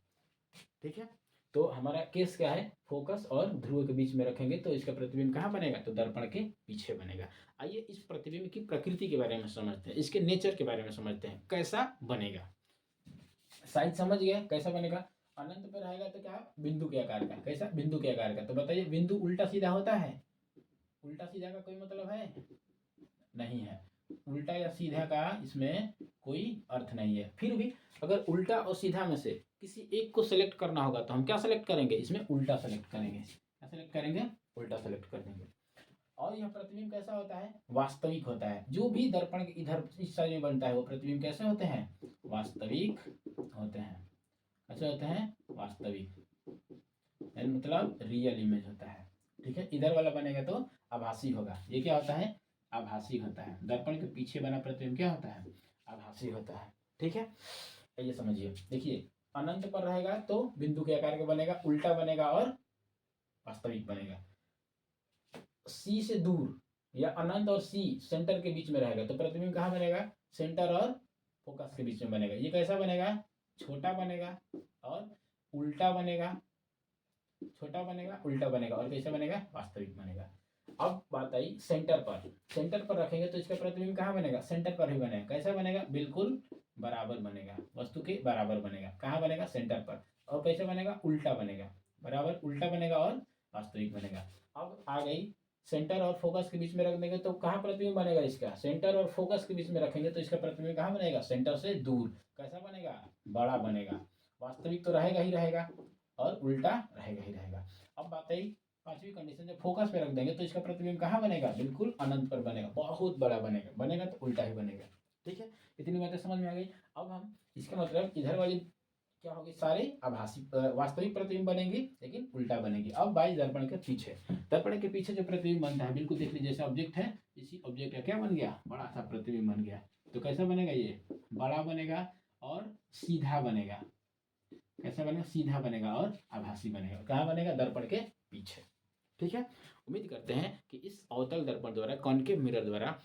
ठीक है, तो हमारा केस क्या है? फोकस और ध्रुव के बीच में रखेंगे तो इसका प्रतिबिंब कहाँ बनेगा? तो दर्पण के पीछे बनेगा। आइए इस प्रतिबिंब की प्रकृति के बारे में समझते हैं, इसके नेचर के बारे में समझते हैं, कैसा बनेगा। साइज समझ गए कैसा बनेगा? अनंत पर रहेगा तो क्या? बिंदु के आकार का। कैसा? बिंदु के आकार का। तो बताइए बिंदु उल्टा सीधा होता है? उल्टा सीधा का कोई मतलब है? नहीं है। उल्टा या सीधा का इसमें कोई अर्थ नहीं है। फिर भी अगर उल्टा और सीधा में से किसी एक को सेलेक्ट करना होगा तो हम क्या सेलेक्ट करेंगे? इसमें उल्टा सेलेक्ट करेंगे। क्या सेलेक्ट करेंगे? उल्टा सेलेक्ट कर देंगे। और यह प्रतिबिंब कैसा होता है? वास्तविक होता है। जो भी दर्पण के इधर इस साइड में बनता है वो प्रतिबिंब कैसे होते हैं? वास्तविक होते हैं। कैसे होते हैं? वास्तविक, मतलब रियल इमेज होता है। ठीक है, इधर वाला बनेगा तो आभासी होगा। ये क्या होता है? आभासी होता है। दर्पण के पीछे बना प्रतिबिंब क्या होता है? आभासी होता है। ठीक है, ये समझिए। देखिए, अनंत पर रहेगा तो बिंदु के आकार का बनेगा, उल्टा बनेगा और वास्तविक बनेगा। सी से दूर या अनंत और सी सेंटर के बीच में रहेगा तो प्रतिबिंब कहाँ बनेगा? सेंटर और फोकस के बीच में बनेगा। ये कैसा बनेगा? छोटा बनेगा और उल्टा बनेगा, छोटा बनेगा, उल्टा बनेगा और कैसा बनेगा? वास्तविक बनेगा। अब बात आई सेंटर पर। सेंटर पर रखेंगे तो इसका प्रतिबिंब कहाँ बनेगा? सेंटर पर ही बनेगा। कैसा बनेगा? बिल्कुल बराबर बनेगा, वस्तु के बराबर बनेगा। कहाँ बनेगा? सेंटर पर। और कैसे बनेगा? उल्टा बनेगा, बराबर उल्टा बनेगा और वास्तविक बनेगा। अब आ गई सेंटर और फोकस के बीच में रख देंगे तो कहाँ प्रतिबिंब बनेगा इसका? सेंटर और फोकस के बीच में रखेंगे तो इसका प्रतिबिंब कहाँ बनेगा? सेंटर से दूर। कैसा बनेगा? बड़ा बनेगा। वास्तविक तो रहेगा ही रहेगा और उल्टा रहेगा ही रहेगा। अब बात आई पांचवी कंडीशन, जब फोकस पे रख देंगे तो इसका प्रतिबिंब कहाँ बनेगा? बिल्कुल अनंत पर बनेगा, बहुत बड़ा बनेगा। बनेगा तो उल्टा ही बनेगा। ठीक है, इतनी बातें समझ में आ गई। अब हम इसका मतलब इधर वाली क्या होगी? सारे आभासी वास्तविक प्रतिबिंब बनेंगे लेकिन उल्टा बनेगी। अब बाई दर्पण के पीछे, दर्पण के पीछे जो प्रतिबिंब बनता है, बिल्कुल देख लीजिए, जैसे ऑब्जेक्ट है, इसी ऑब्जेक्ट का क्या बन गया? बड़ा सा प्रतिबिंब बन गया। तो कैसा बनेगा? ये बड़ा बनेगा और सीधा बनेगा। कैसा बनेगा? सीधा बनेगा और आभासी बनेगा। कहाँ बनेगा? दर्पण के पीछे। ठीक है, उम्मीद करते हैं कि इस अवतल दर्पण द्वारा, कॉन्केव मिरर द्वारा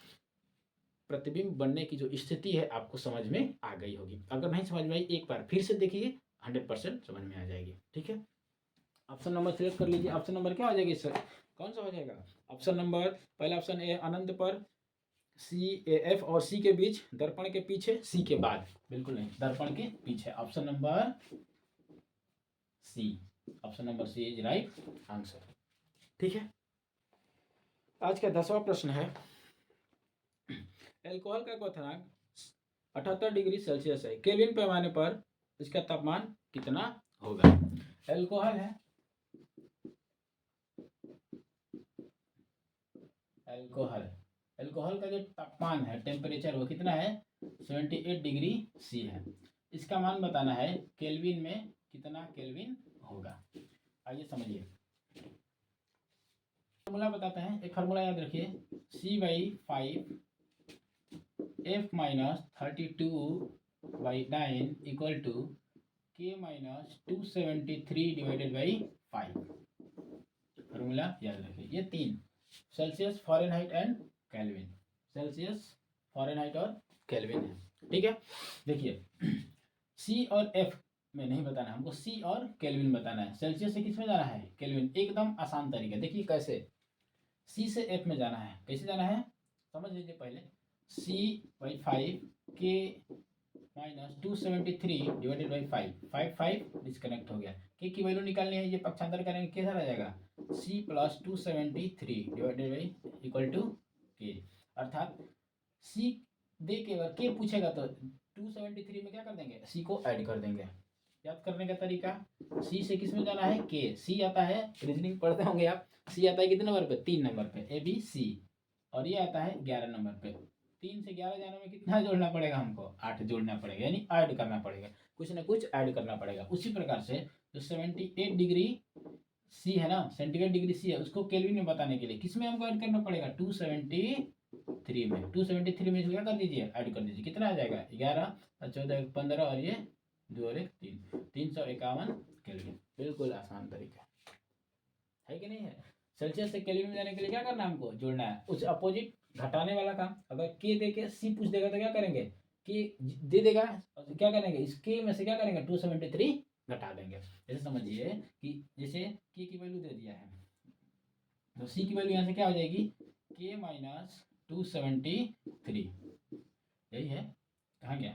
प्रतिबिंब बनने की जो स्थिति है आपको समझ में आ गई होगी। अगर नहीं समझ में आई, एक बार फिर से देखिए, 100% समझ में आ जाएगी। ठीक है, ऑप्शन नंबर सिलेक्ट कर लीजिए। ऑप्शन नंबर क्या हो जाएगी सर? कौन सा हो जाएगा? ऑप्शन नंबर पहला ऑप्शन ए, अनंत पर सी, एफ और सी के बीच, दर्पण के पीछे, सी के बाद। बिल्कुल नहीं, दर्पण के पीछे। Option number C, option number C is right answer. ठीक है, आज का 10वां प्रश्न है, एल्कोहल का क्वथनांक 78 डिग्री सेल्सियस है, केल्विन पैमाने पर इसका तापमान कितना होगा? एल्कोहल है, एल्कोहल, एल्कोहल का जो तापमान है, टेम्परेचर, वो कितना है? 78 डिग्री सी है। इसका मान बताना है केल्विन में, कितना केल्विन होगा। आइए समझिए, फॉर्मूला बताते हैं। एक फार्मूला याद रखिए, C/5 F minus 32/9 equal to K minus 273 divided by 5। Formula याद रखिए। ये तीन, Celsius, Fahrenheit and Kelvin. Celsius, Fahrenheit और केल्विन है। ठीक है, देखिए, C और F में नहीं बताना, हमको C और केल्विन बताना है। सेल्सियस से किस में जाना है? केल्विन। एकदम आसान तरीका, देखिए कैसे। C से F में जाना है, कैसे जाना है समझ लीजिए पहले। C/5 K minus 273 divided by 5, 5 disconnect हो गया। K की वैल्यू निकालनी है, ये पक्षांतर करेंगे, कैसा रह जाएगा? C plus 273 divided by equal to K। अर्थात C दे के अगर K पूछेगा तो 273 में क्या कर देंगे? C को ऐड कर देंगे। याद करने का तरीका, C से किस में जाना है? K। C आता है, रीजनिंग पढ़ते होंगे आप, C आता है कितने नंबर पे? 3 नंबर पे, ABC। और ये आता है 11 नंबर पे। 3 से 11 जाने में कितना जोड़ना पड़ेगा हमको? 8 जोड़ना पड़ेगा, यानी ऐड करना पड़ेगा, कुछ ना कुछ ऐड करना पड़ेगा। उसी प्रकार से जो 78 डिग्री सी है ना, सेंटीग्रेड डिग्री सी है, उसको केल्विन में बताने के लिए किस में हमको ऐड करना पड़ेगा? 273 में। 273 में क्या कर दीजिए? ऐड कर दीजिए। कितना आ जाएगा? 11 और 14 15 और ये 2 और 1 3, 351 केल्विन। बिल्कुल आसान तरीका है कि नहीं है? सेल्सियस से केल्विन में जाने के लिए क्या करना है? हमको जोड़ना है। उस अपोजिट घटाने वाला काम, अगर के दे के सी पूछ देगा तो क्या करेंगे? के दे देगा, क्या करेंगे? इस के में से क्या करेंगे? 273 घटा देंगे। जैसे समझिए कि जैसे के की वैल्यू दे दिया है, तो सी की वैल्यू यहाँ से क्या हो जाएगी? के माइनस 273, यही है। कहाँ गया?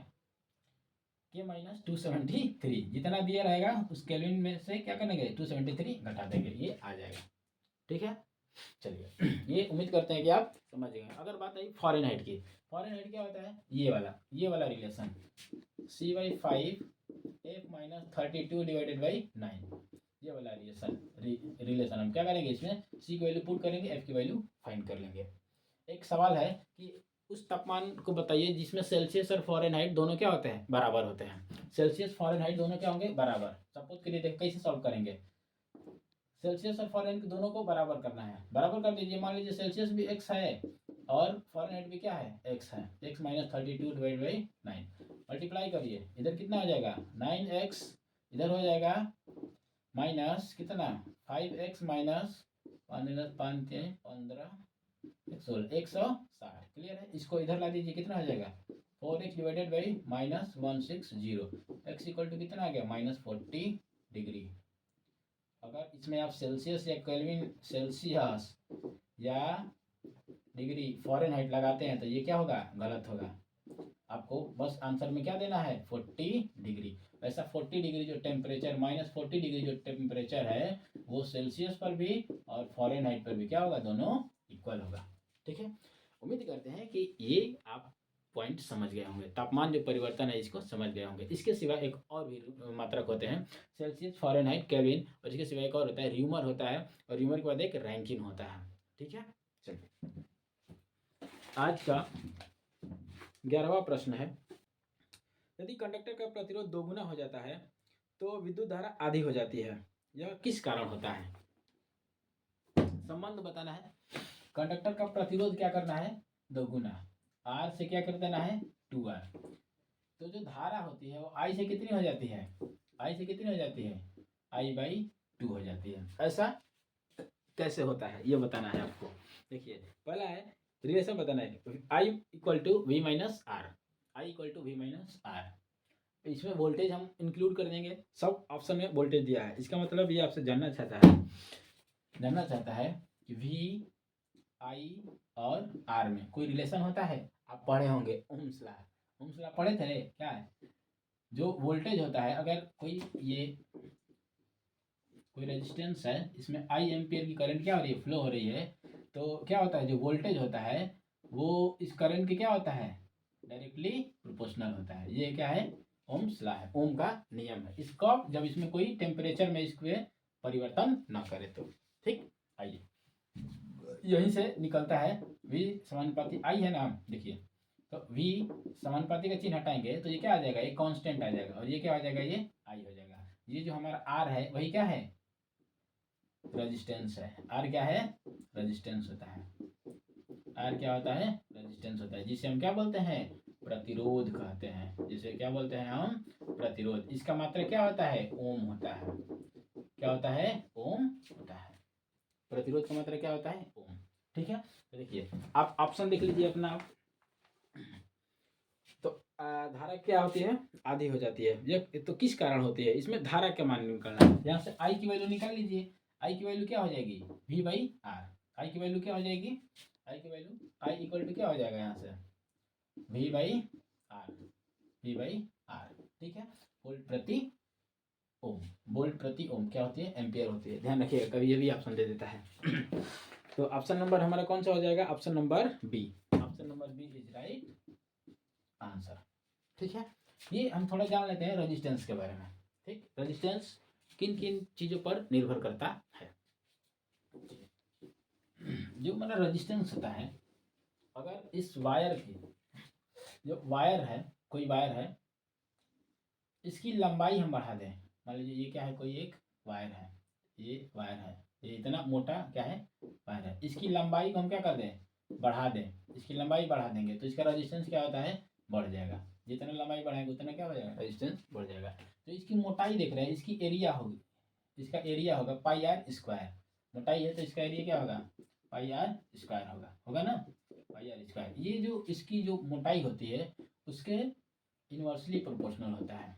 के माइनस 273, जितना दिया रहेगा उस केल्विन में से क्या करेंगे? 273 घटा देंगे, ये आ जाएगा। ठीक है, चलिए, ये उम्मीद करते हैं कि आप समझ गए। अगर बात आई फ़ारेनहाइट की, फ़ारेनहाइट क्या होता है? ये वाला relation, C/5 F minus 32 divided by 9, ये वाला रिलेशन हम क्या करेंगे? इसमें C की वैल्यू पुट करेंगे, F की वैल्यू फाइंड कर लेंगे। एक सवाल है कि उस तापमान को बताइए जिसमें सेल्सियस और फ़ारेनहाइट दोनों क्या होते हैं? बराबर होते हैं। सेल्सियस फ़ारेनहाइट दोनों क्या होंगे? बराबर। सपोज करिए, देखो कैसे सॉल्व करेंगे। सेल्सियस और फॉरेनहाइट दोनों को बराबर करना है, बराबर कर दीजिए। मान लीजिए सेल्सियस भी x है और फॉरेनहाइट भी क्या है, x है। x minus 32 divide by 9, multiply करिए, इधर कितना आ जाएगा 9x, इधर हो जाएगा माइनस कितना 5x माइनस 15 160। क्लियर है। इसको इधर ला दीजिए, कितना हो जाएगा 4x divided by minus 160, x equal to कितना आ गया -40 डिग्री। अगर इसमें आप सेल्सियस या केल्विन सेल्सियस या डिग्री फॉरेनहाइट लगाते हैं तो ये क्या होगा, गलत होगा। आपको बस आंसर में क्या देना है 40 डिग्री। वैसा 40 डिग्री जो टेम्परेचर -40 डिग्री जो टेम्परेचर है वो सेल्सियस पर भी और फॉरेनहाइट पर भी क्या होगा, दोनों इक्वल होगा। ठीक है, उम्मीद करते हैं कि ये आप पॉइंट समझ गए होंगे, तापमान जो परिवर्तन है इसको समझ गए होंगे। इसके सिवा एक और भी मात्रक होते हैं, सेल्सियस, फॉरेनहाइट, केल्विन, और इसके सिवा एक और होता है र्यूमर होता है, और र्यूमर के बाद एक रैंकिन होता है। ठीक है, चलिए आज का 11वां प्रश्न है, यदि कंडक्टर का प्रतिरोध दोगुना हो जाता है तो विद्युत धारा आधी हो जाती है, यह किस कारण होता है। संबंध बताना है, कंडक्टर का प्रतिरोध क्या करना है, दोगुना, R से क्या कर देना है 2R, तो जो धारा होती है वो I से कितनी हो जाती है, I से कितनी हो जाती है, I/2 हो जाती है। ऐसा कैसे होता है ये बताना है आपको। देखिए पहला है रिलेशन बताना है, I equal to V minus R, I equal to V minus R. इसमें वोल्टेज हम इंक्लूड कर देंगे, सब ऑप्शन में वोल्टेज दिया है। इसका मतलब ये आपसे जानना चाहता है कि V I और R में कोई रिलेशन होता है। आप पढ़े होंगे ओम्स लॉ पढ़े थे, क्या है, जो वोल्टेज होता है, अगर कोई रेजिस्टेंस है, इसमें I एम्पियर की करंट क्या हो रही है, फ्लो हो रही है, तो क्या होता है जो वोल्टेज होता है वो इस करंट के क्या होता है, डायरेक्टली प्रोपोर्शनल होता है। ये क्या है, ओम्स लॉ है, ओम का नियम है। इसको जब इसमें कोई टेम्परेचर में इसके परिवर्तन ना करे तो। ठीक, आइए यहीं से निकलता है V समानुपाती I है ना, देखिए तो V समानुपाती का चिन्ह हटाएंगे तो ये क्या आ जाएगा, ये कांस्टेंट आ जाएगा, और ये क्या आ जाएगा, ये I हो जाएगा। ये जो हमारा R है वही क्या है, रेजिस्टेंस है। R क्या है, रेजिस्टेंस होता है। R क्या होता है, रेजिस्टेंस होता है, जिसे हम क्या बोलते हैं, प्रतिरोध कहते हैं। जिसे क्या बोलते हैं हम, प्रतिरोध। इसका मात्रक क्या होता है, ओम होता है। क्या होता है, ओम होता है। प्रतिरोध का मतलब क्या होता है, ओम। ठीक है, तो देखिए आप ऑप्शन देख लीजिए अपना आप। तो धारा क्या होती है, आधी हो जाती है। ये तो किस कारण होती है, इसमें धारा का मान निकालना है। यहाँ से I की वैल्यू निकाल लीजिए। I की वैल्यू क्या हो जाएगी, V/R। I की वैल्यू क्या हो जाएगी, I की वैल्यू I इक्वल टू क्या हो जाएगा, यहाँ से V/R, V/R। ठीक है, वोल्ट प्रति ओम, वोल्ट प्रति ओम क्या होती है, एम्पियर होती है। ध्यान रखिएगा, कभी ये भी ऑप्शन दे देता है। तो ऑप्शन नंबर हमारा कौन सा हो जाएगा, option number B. Option number B is right answer. ठीक है, ये हम थोड़ा जान लेते हैं रेजिस्टेंस के बारे में। ठीक, रेजिस्टेंस किन किन चीज़ों पर निर्भर करता है। जो हमारा रेजिस्टेंस होता है, अगर इस वायर की, जो वायर है, कोई वायर है, इसकी लंबाई हम बढ़ा दें। मान लीजिए ये क्या है, कोई एक वायर है, ये वायर है, ये इतना मोटा क्या है, वायर है। इसकी लंबाई को हम क्या कर दें, बढ़ा दें। इसकी लंबाई बढ़ा देंगे तो इसका रेजिस्टेंस क्या होता है, बढ़ जाएगा। जितना लंबाई बढ़ाएंगे उतना क्या हो जाएगा, रेजिस्टेंस बढ़ जाएगा। तो इसकी मोटाई देख रहे हैं, इसकी एरिया होगी, इसका एरिया होगा πr²। मोटाई है तो इसका एरिया क्या होगा, πr² होगा ना, πr²। ये जो इसकी जो मोटाई होती है उसके इनवर्सली प्रोपोर्शनल होता है।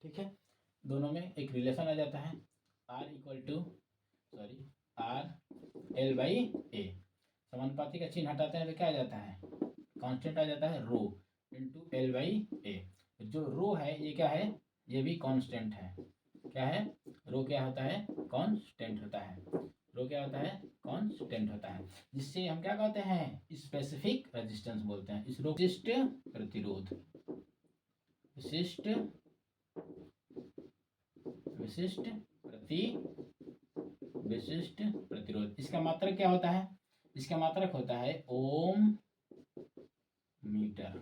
ठीक है, दोनों में एक रिलेशन आ जाता है, R/L/A। समानुपाती का चिन्ह हटाते हैं तो क्या आ जाता है, कांस्टेंट आ जाता है, रो इंटू L/A। जो रो है ये क्या है, ये भी कांस्टेंट है। क्या है, रो क्या होता है, कांस्टेंट होता है। रो क्या होता है, कांस्टेंट होता है, जिससे हम क्या कहते हैं, स्पेसिफिक रेजिस्टेंस बोलते हैं। इस रो विशिष्ट प्रतिरोध, विशिष्ट प्रतिरोध। इसका मात्रक क्या होता है, इसका मात्रक होता है ओम मीटर।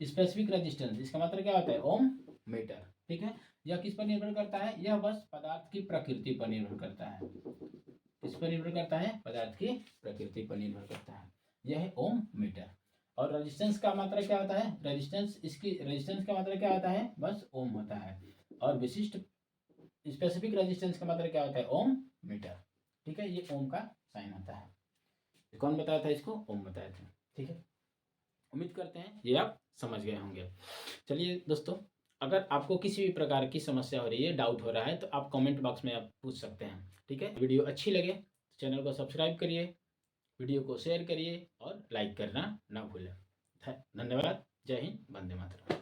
स्पेसिफिक रेजिस्टेंस इसका मात्रक क्या होता है, ओम मीटर। ठीक है, यह किस पर निर्भर करता है? यह बस पदार्थ की प्रकृति पर निर्भर करता है। किस पर निर्भर करता है? पदार्थ की प्रकृति पर निर्भर करता है। यह है ओम मीटर। और रेजिस्टेंस का मात्रा क्या होता है? रेजिस्टेंस का मात्रा क्या होता है? बस ओम होता है। और विशिष्ट स्पेसिफिक रेजिस्टेंस का मात्रा क्या होता है? ओम मीटर। ठीक है, ये ओम का साइन होता है। कौन बताया था इसको? ओम बताया था। ठीक है, उम्मीद करते हैं ये आप समझ गए होंगे। चलिए दोस्तों, अगर आपको किसी भी प्रकार की समस्या हो रही है, डाउट हो रहा है, तो आप कमेंट बॉक्स में आप पूछ सकते हैं। ठीक है, वीडियो अच्छी लगे तो चैनल को सब्सक्राइब करिए, वीडियो को शेयर करिए और लाइक करना ना भूलें। धन्यवाद। जय हिंद, वंदे मातरम।